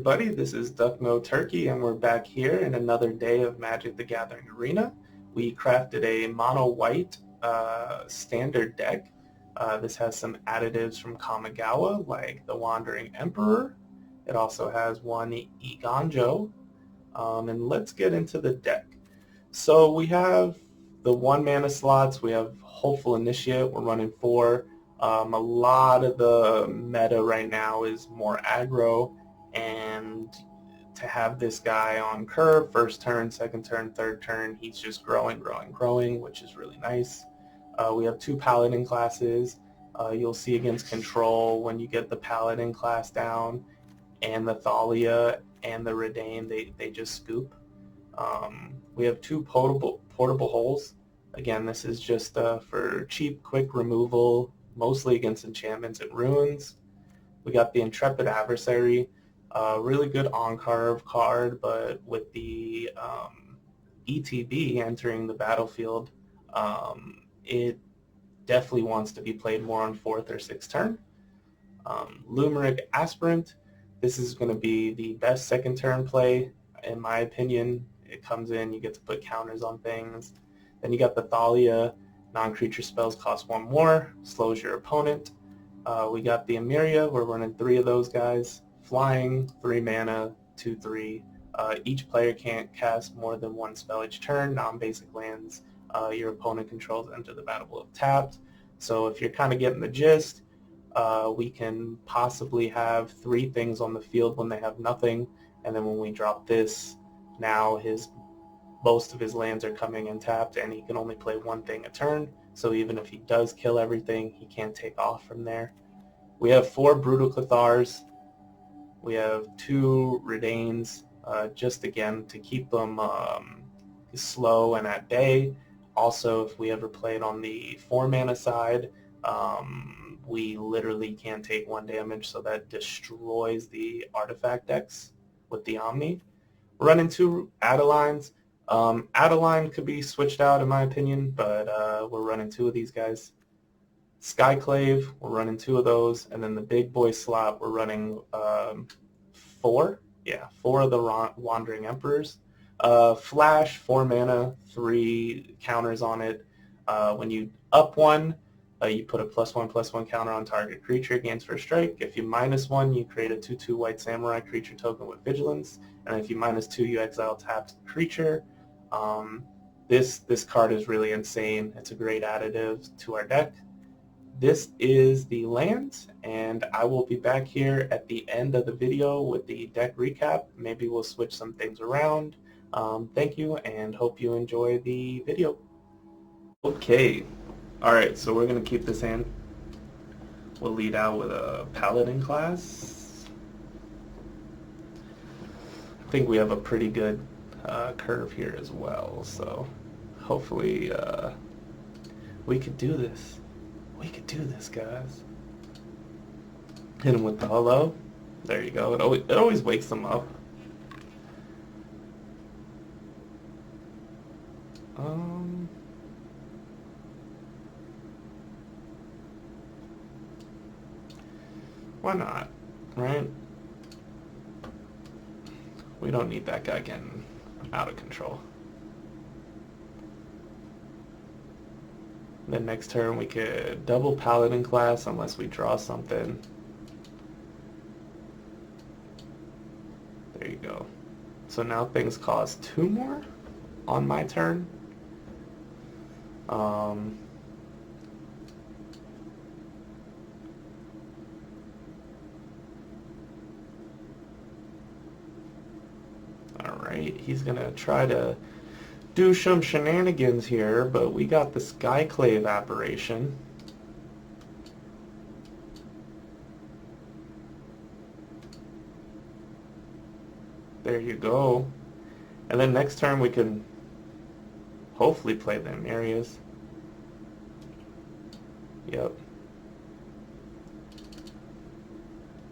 everybody, this is Duckno Turkey and we're back here in another day of Magic the Gathering Arena. We crafted a mono white standard deck. This has some additives from Kamigawa like the Wandering Emperor. It also has one Iganjo. And let's get into the deck. So we have the 1 mana slots. We have Hopeful Initiate. We're running 4. A lot of the meta right now is more aggro, and to have this guy on curve, first turn, second turn, third turn, he's just growing, which is really nice. We have 2 Paladin classes. You'll see against Control when you get the Paladin class down and the Thalia and the Redain, they just scoop. We have 2 portable holes. Again, this is just for cheap, quick removal, mostly against enchantments and ruins. We got the Intrepid Adversary, really good on-carve card, but with the ETB entering the battlefield, it definitely wants to be played more on 4th or 6th turn. Lumeric Aspirant, this is going to be the best second turn play, in my opinion. It comes in, you get to put counters on things. Then you got the Thalia, non-creature spells cost 1 more, slows your opponent. We got the Emeria, we're running 3 of those guys. Flying, 3 mana, 2/3. Each player can't cast more than 1 spell each turn. Non-basic lands your opponent controls enter the battlefield tapped. So if you're kind of getting the gist, we can possibly have 3 things on the field when they have nothing, and then when we drop this, now most of his lands are coming in tapped, and he can only play 1 thing a turn, so even if he does kill everything, he can't take off from there. We have 4 Brutal Cathars. We have 2 Redains, just again to keep them slow and at bay. Also, if we ever played on the 4 mana side, we literally can't take 1 damage, so that destroys the artifact decks with the Omni. We're running 2 Adelines. Adeline could be switched out in my opinion, but we're running 2 of these guys. Skyclave, we're running 2 of those, and then the big boy slot, we're running 4. Yeah, 4 of the Wandering Emperors. Flash, 4 mana, 3 counters on it. When you up 1, you put a +1/+1 counter on target creature, gains first strike. If you -1, you create a 2/2 white samurai creature token with vigilance. And if you -2, you exile tapped creature. This card is really insane. It's a great additive to our deck. This is the lands, and I will be back here at the end of the video with the deck recap. Maybe we'll switch some things around. Thank you, and hope you enjoy the video. Okay, alright, so we're going to keep this hand. We'll lead out with a Paladin class. I think we have a pretty good curve here as well, so hopefully we could do this. We could do this, guys. Hit him with the hello. There you go. It always wakes them up. Why not, right? We don't need that guy getting out of control. Then next turn we could double Paladin class unless we draw something. There you go. So now things cost 2 more on my turn. Alright, he's gonna try to do some shenanigans here, but we got the Skyclave Aberration. There you go. And then next turn we can hopefully play them areas. Yep.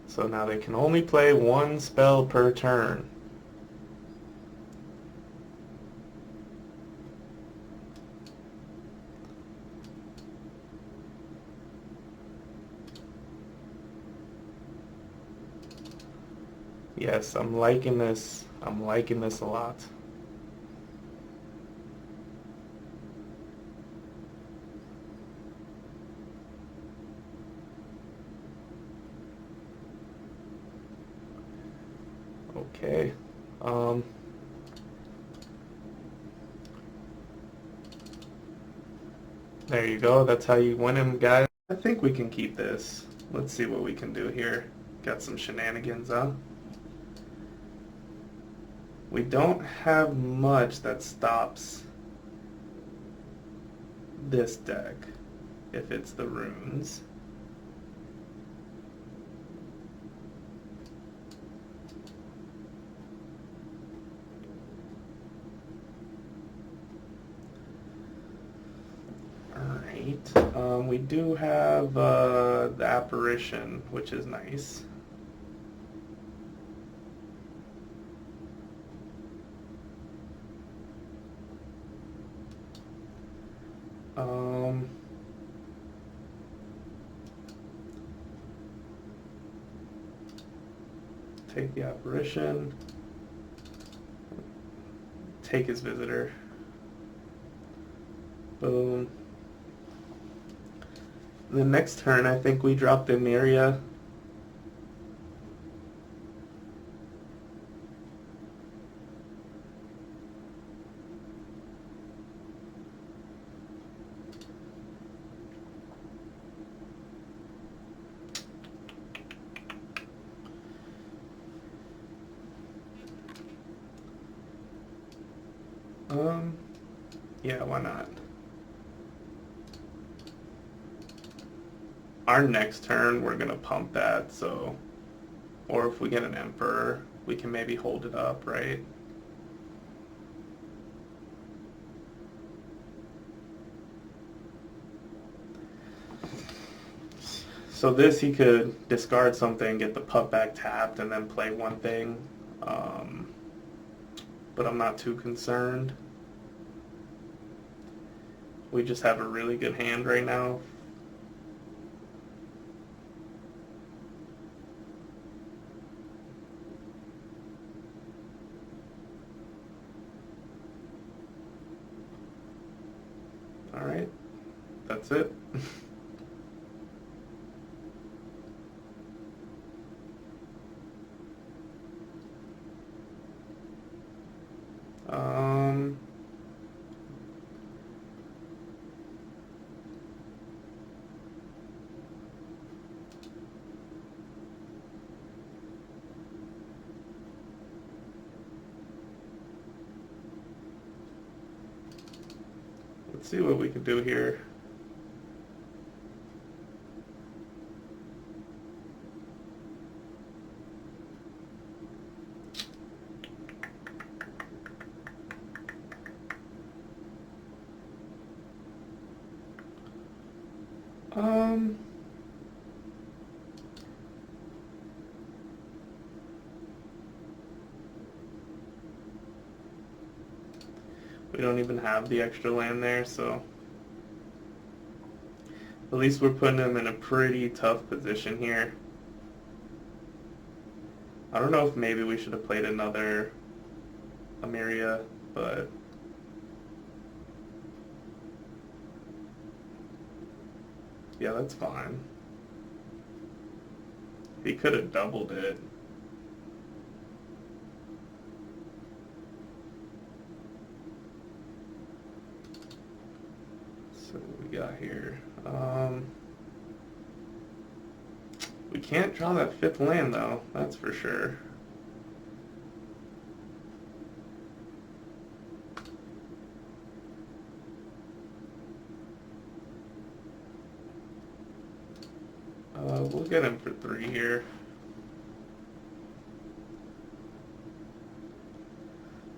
So now they can only play 1 spell per turn. Yes, I'm liking this. I'm liking this a lot. Okay. Um, there you go. That's how you win him, guys. I think we can keep this. Let's see what we can do here. Got some shenanigans, huh? We don't have much that stops this deck if it's the runes. Alright. We do have the apparition, which is nice. Take the apparition. Take his visitor. Boom. The next turn, I think we drop the Myria. Yeah, why not? Our next turn, we're gonna pump that, so... Or if we get an Emperor, we can maybe hold it up, right? So this, he could discard something, get the pup back tapped, and then play one thing. But I'm not too concerned. We just have a really good hand right now. Alright, that's it. Let's see what we can do here. We don't even have the extra land there, so at least we're putting him in a pretty tough position here. I don't know if maybe we should have played another Emeria, but yeah, that's fine. He could have doubled it. So what we got here? We can't draw that fifth land though, that's for sure. We'll get him for 3 here.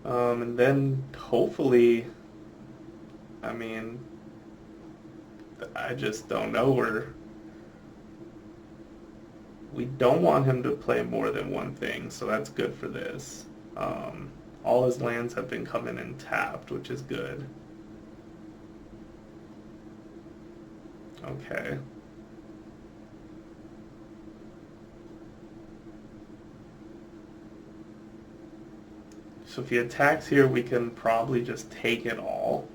And then hopefully, I mean, I just don't know we don't want him to play more than one thing, so that's good for this. All his lands have been coming in tapped, which is good. Okay. So if he attacks here, we can probably just take it all.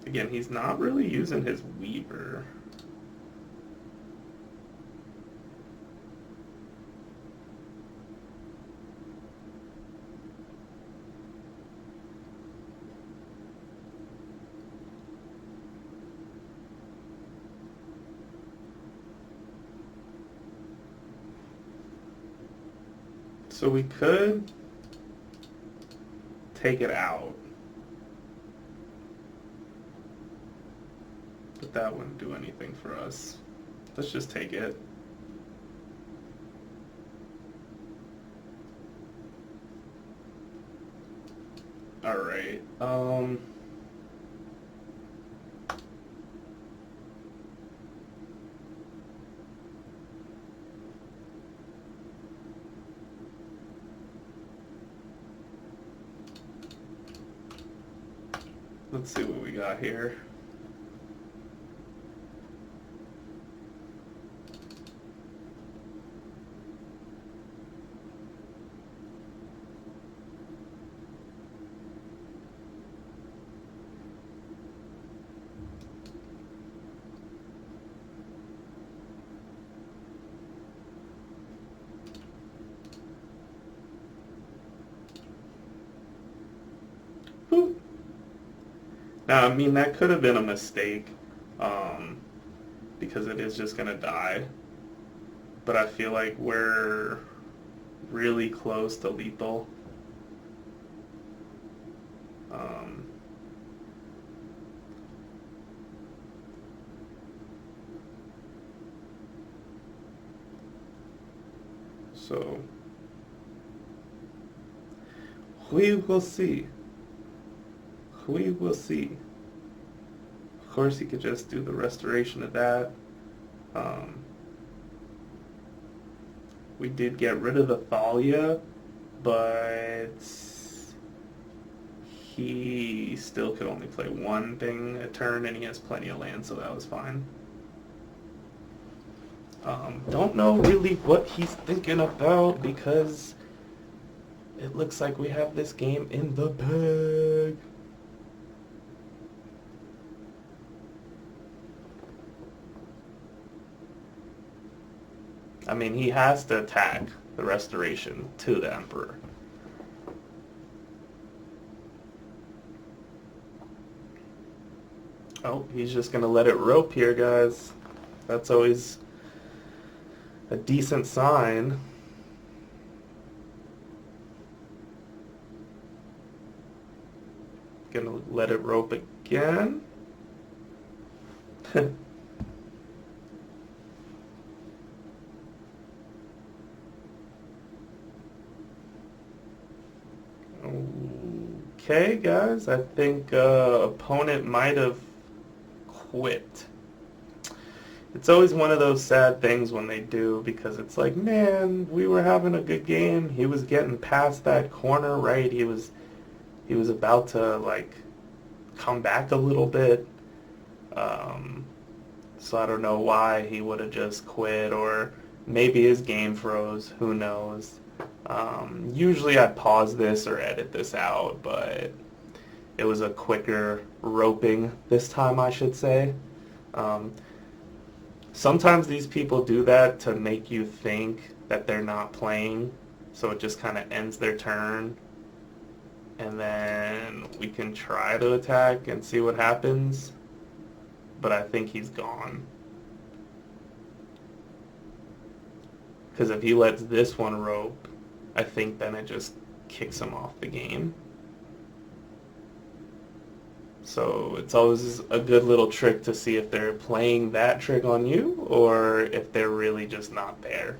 Again, he's not really using his Weaver. So we could take it out, but that wouldn't do anything for us. Let's just take it. All right. Let's see what we got here. Whew. Now, I mean, that could have been a mistake, because it is just going to die. But I feel like we're really close to lethal. So, we will see. We will see. Of course, he could just do the restoration of that. We did get rid of the Thalia, but he still could only play one thing a turn, and he has plenty of land, so that was fine. Don't know really what he's thinking about, because it looks like we have this game in the bag. I mean, he has to attack the restoration to the Emperor. Oh, he's just going to let it rope here, guys. That's always a decent sign. Gonna let it rope again. Okay, guys, I think opponent might have quit. It's always one of those sad things when they do, because it's like, man, we were having a good game. He was getting past that corner, right? He was about to like come back a little bit. So I don't know why he would have just quit, or maybe his game froze. Who knows? Usually I pause this or edit this out, but it was a quicker roping this time, I should say. Sometimes these people do that to make you think that they're not playing, so it just kind of ends their turn, and then we can try to attack and see what happens, but I think he's gone. Because if he lets this one rope, I think then it just kicks him off the game. So it's always a good little trick to see if they're playing that trick on you or if they're really just not there.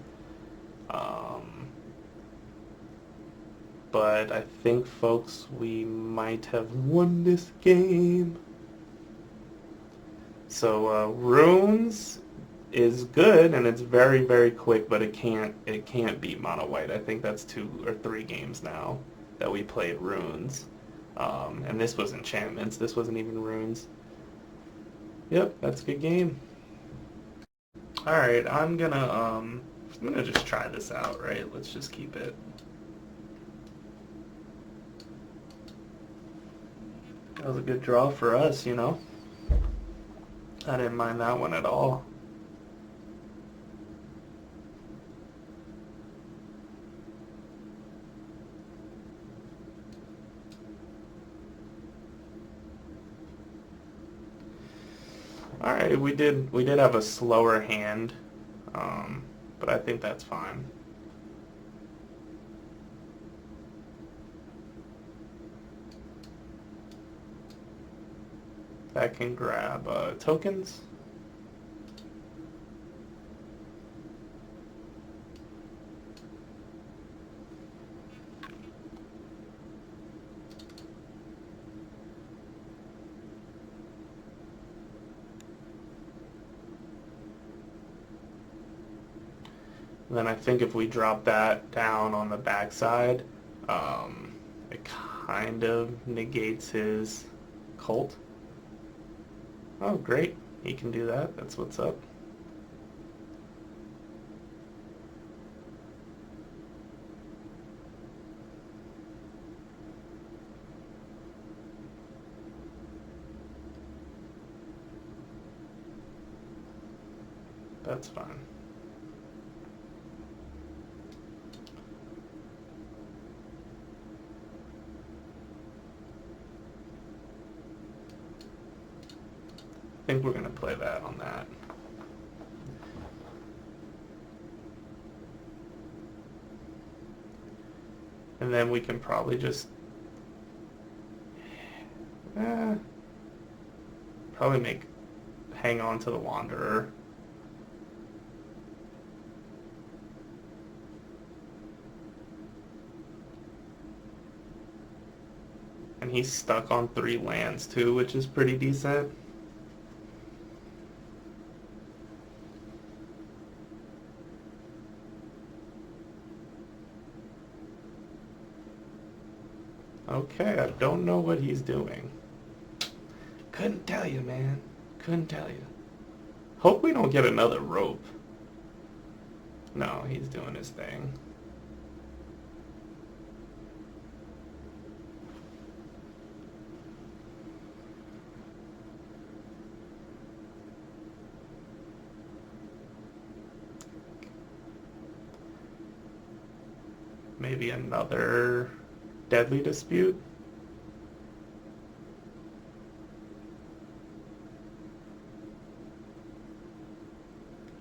But I think, folks, we might have won this game. So Runes is good, and it's very, very quick, but it can't beat Mono White. I think that's 2 or 3 games now that we played Runes. And this was enchantments. This wasn't even runes. Yep, that's a good game. Alright, I'm gonna just try this out, right? Let's just keep it. That was a good draw for us, you know. I didn't mind that one at all. All right, we did have a slower hand, but I think that's fine. That can grab tokens. And then I think if we drop that down on the backside, it kind of negates his cult. Oh, great. He can do that. That's what's up. That's fine. I think we're going to play that on that. And then we can probably just probably hang on to the Wanderer. And he's stuck on 3 lands too, which is pretty decent. Okay, I don't know what he's doing. Couldn't tell you, man. Couldn't tell you. Hope we don't get another rope. No, he's doing his thing. Maybe another deadly dispute.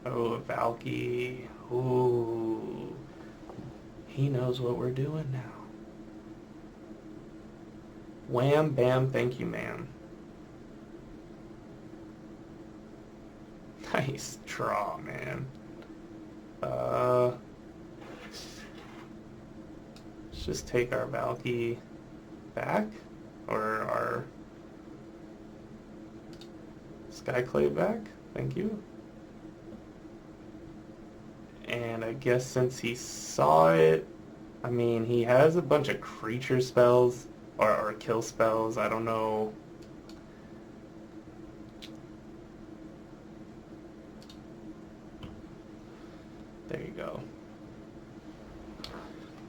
Oh, a Valky. Ooh. He knows what we're doing now. Wham, bam, thank you, ma'am. Nice draw, man. Let's just take our Valky back, or our Skyclave back. Thank you. And I guess since he saw it, I mean, he has a bunch of creature spells, or kill spells, I don't know. There you go.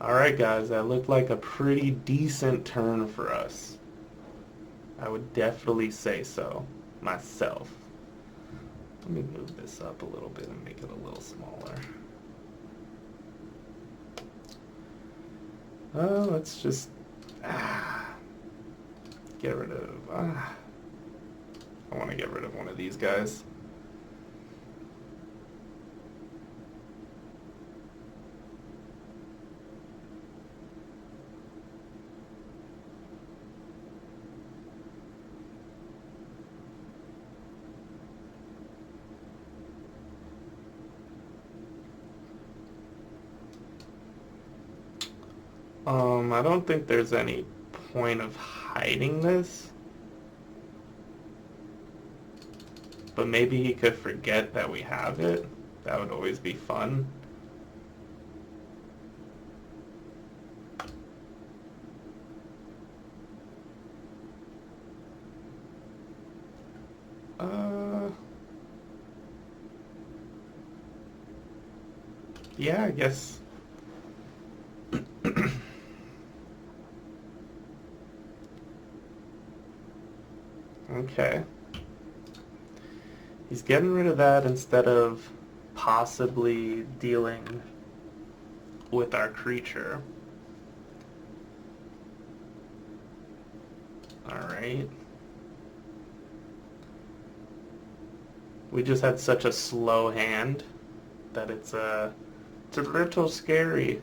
Alright guys, that looked like a pretty decent turn for us. I would definitely say so, myself. Let me move this up a little bit and make it a little smaller. Let's just get rid of... I want to get rid of one of these guys. I don't think there's any point of hiding this. But maybe he could forget that we have it. That would always be fun. Yeah, I guess. Okay. He's getting rid of that instead of possibly dealing with our creature. Alright. We just had such a slow hand that it's a little scary.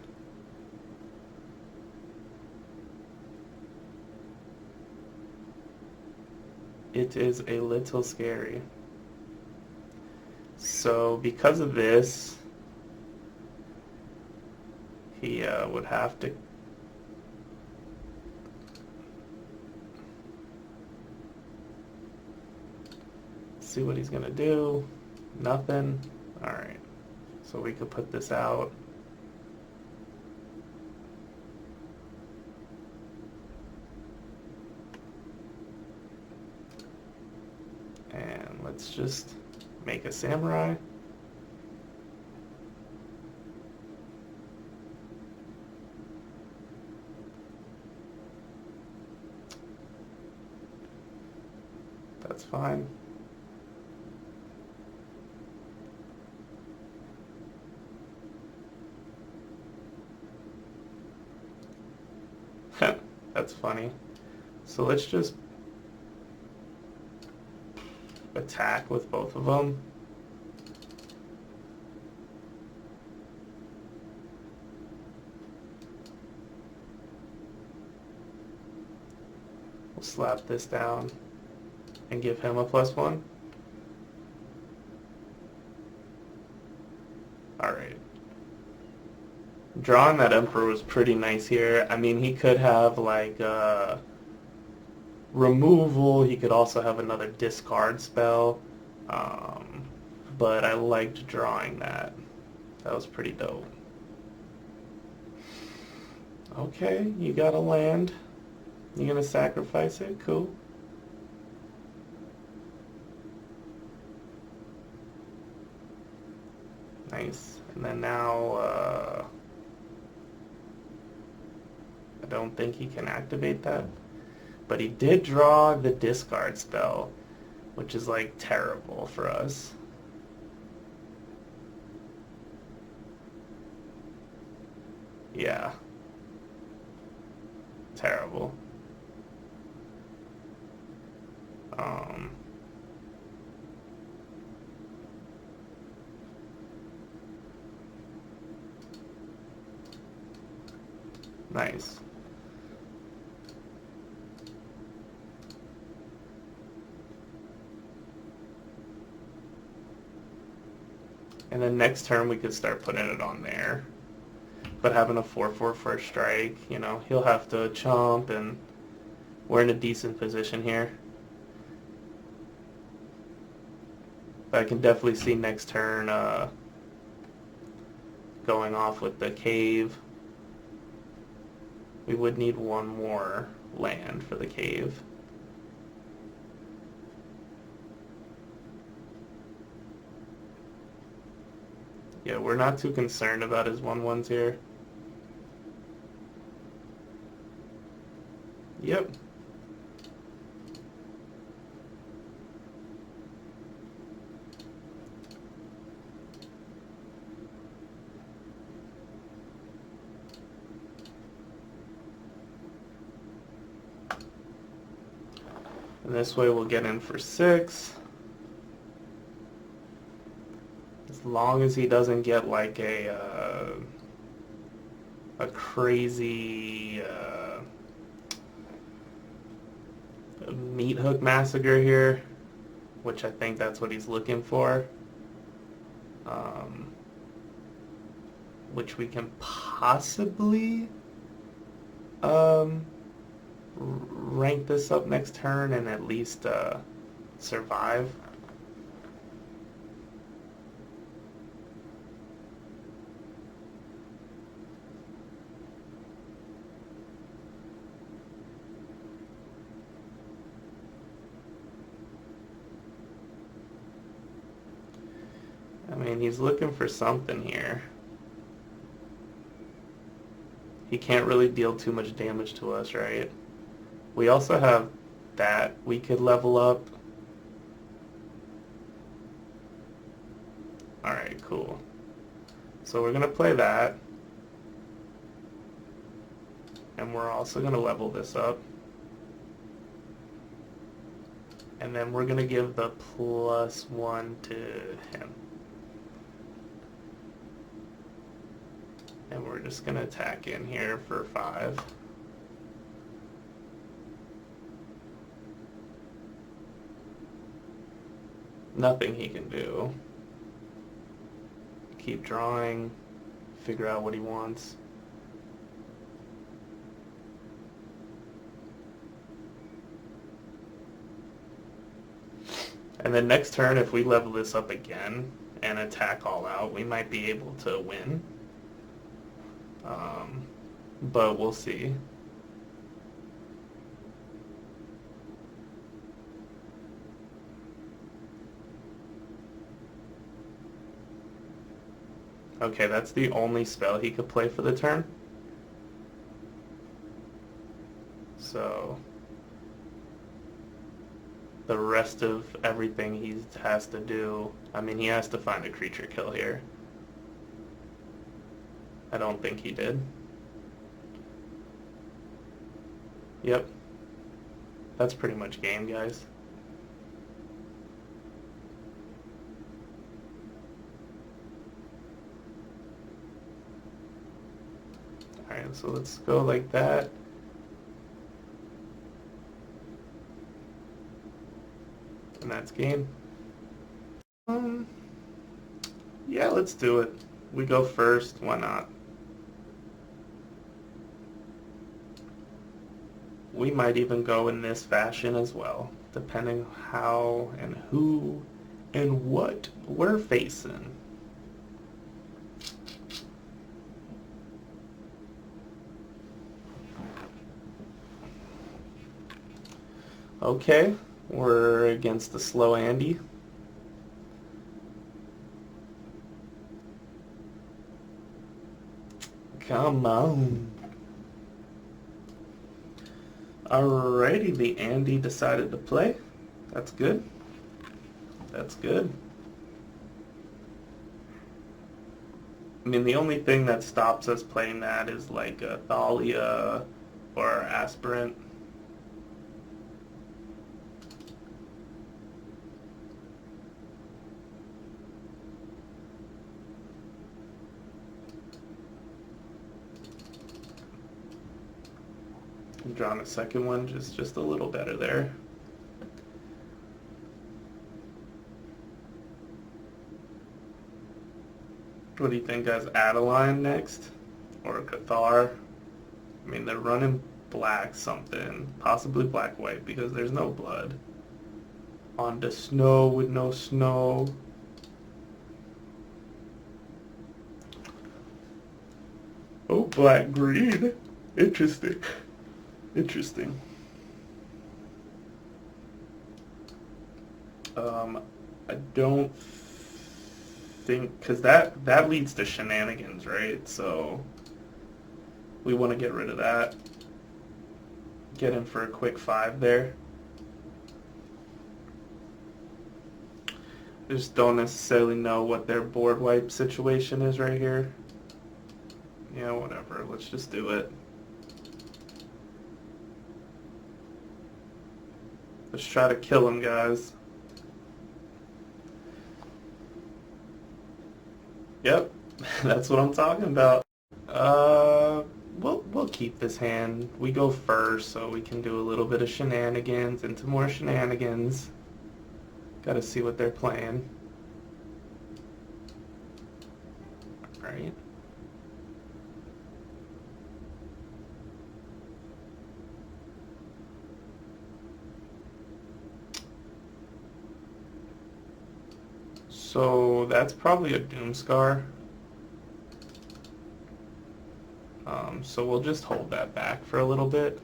It is a little scary. So because of this, he would have to see what he's gonna do. Nothing. Alright. So we could put this out. And let's just make a samurai. That's fine. That's funny. So let's just attack with both of them. We'll slap this down and give him a +1. Alright. Drawing that Emperor was pretty nice here. I mean, he could have like removal. He could also have another discard spell. But I liked drawing that. That was pretty dope. Okay, you got a land. You gonna sacrifice it? Cool. Nice. And then now, I don't think he can activate that. But he did draw the discard spell, which is like terrible for us. Yeah. Terrible. Nice. And then next turn we could start putting it on there. But having a 4/4 first strike, you know, he'll have to chomp, and we're in a decent position here. But I can definitely see next turn going off with the cave. We would need one more land for the cave. Yeah, we're not too concerned about his 1/1s here. Yep. And this way we'll get in for 6. As long as he doesn't get like a crazy meat hook massacre here, which I think that's what he's looking for, which we can possibly rank this up next turn and at least survive. I mean, he's looking for something here. He can't really deal too much damage to us, right? We also have that we could level up. Alright, cool. So we're going to play that. And we're also going to level this up. And then we're going to give the +1 to him. And we're just going to attack in here for 5. Nothing he can do. Keep drawing, figure out what he wants. And then next turn, if we level this up again and attack all out, we might be able to win. But we'll see. Okay, that's the only spell he could play for the turn. So the rest of everything he has to do, I mean, he has to find a creature kill here. I don't think he did. Yep. That's pretty much game, guys. Alright, so let's go like that. And that's game. Yeah, let's do it. We go first, why not? We might even go in this fashion as well, depending how and who and what we're facing. Okay, we're against the slow Andy. Come on. Alrighty, the Andy decided to play. That's good. That's good. I mean, the only thing that stops us playing that is like a Thalia or Aspirant. I'm drawing a second one, just a little better there. What do you think, guys? Adeline next? Or Cathar? I mean, they're running black something. Possibly black-white because there's no blood. On the snow with no snow. Oh, black-green. Interesting. Interesting. I don't think, because that leads to shenanigans, right? So we want to get rid of that. Get in for a quick 5 there. I just don't necessarily know what their board wipe situation is right here. Yeah, whatever. Let's just do it. Let's try to kill him, guys. Yep, that's what I'm talking about. We'll keep this hand. We go first, so we can do a little bit of shenanigans into more shenanigans. Gotta see what they're playing. Alright. So that's probably a Doomscar. So we'll just hold that back for a little bit.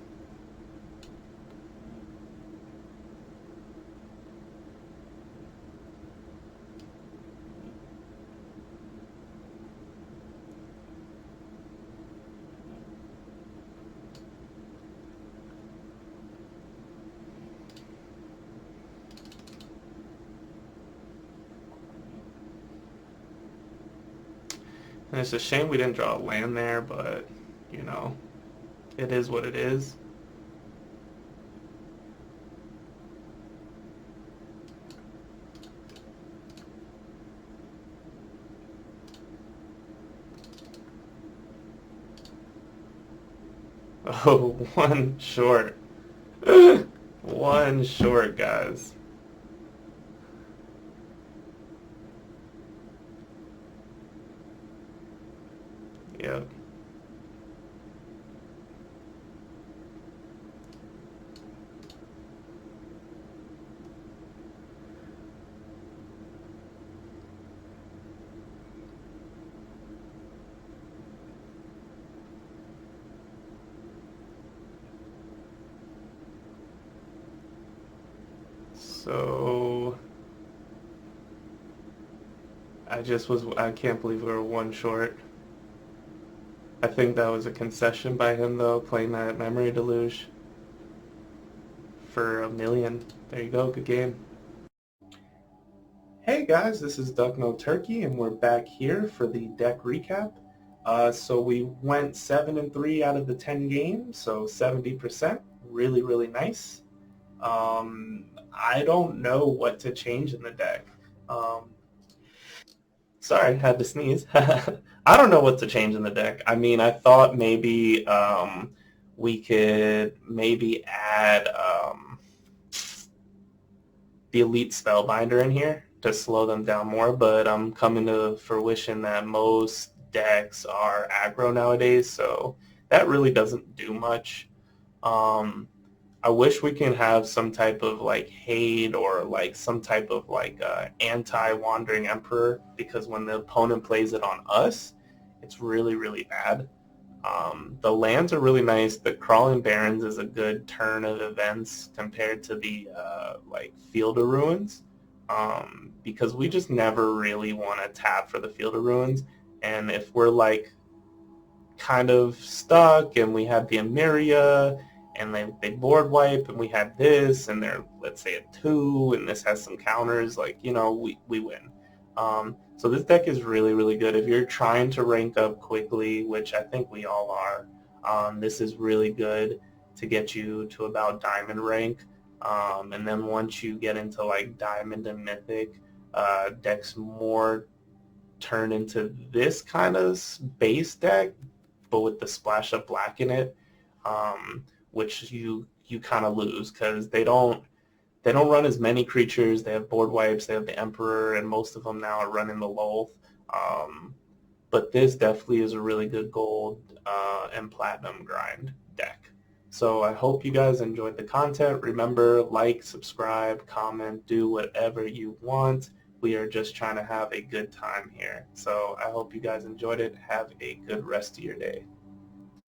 And it's a shame we didn't draw a land there, but, you know, it is what it is. Oh, one short. One short, guys. Yep. So I can't believe we were one short. I think that was a concession by him though, playing that Memory Deluge for 1 million. There you go, good game. Hey guys, this is Duck No Turkey, and we're back here for the deck recap. So we went 7-3 out of the 10 games, so 70%. Really, really nice. I don't know what to change in the deck. Sorry, had to sneeze. I don't know what to change in the deck. I mean, I thought maybe we could maybe add the Elite Spellbinder in here to slow them down more, but I'm coming to fruition that most decks are aggro nowadays, so that really doesn't do much. I wish we can have some type of like hate or like some type of like anti-Wandering Emperor, because when the opponent plays it on us, it's really, really bad. The lands are really nice. The Crawling Barrens is a good turn of events compared to the like Field of Ruins, because we just never really want to tap for the Field of Ruins. And if we're like kind of stuck and we have the Emeria and they board wipe and we have this and they're, let's say, a 2 and this has some counters, like, you know, we win. So this deck is really, really good. If you're trying to rank up quickly, which I think we all are, this is really good to get you to about Diamond rank. And then once you get into like Diamond and Mythic, decks more turn into this kind of base deck, but with the splash of black in it, which you kind of lose because they don't run as many creatures. They have board wipes, they have the Emperor, and most of them now are running the Lolth. But this definitely is a really good gold and platinum grind deck. So I hope you guys enjoyed the content. Remember, like, subscribe, comment, do whatever you want. We are just trying to have a good time here. So I hope you guys enjoyed it. Have a good rest of your day.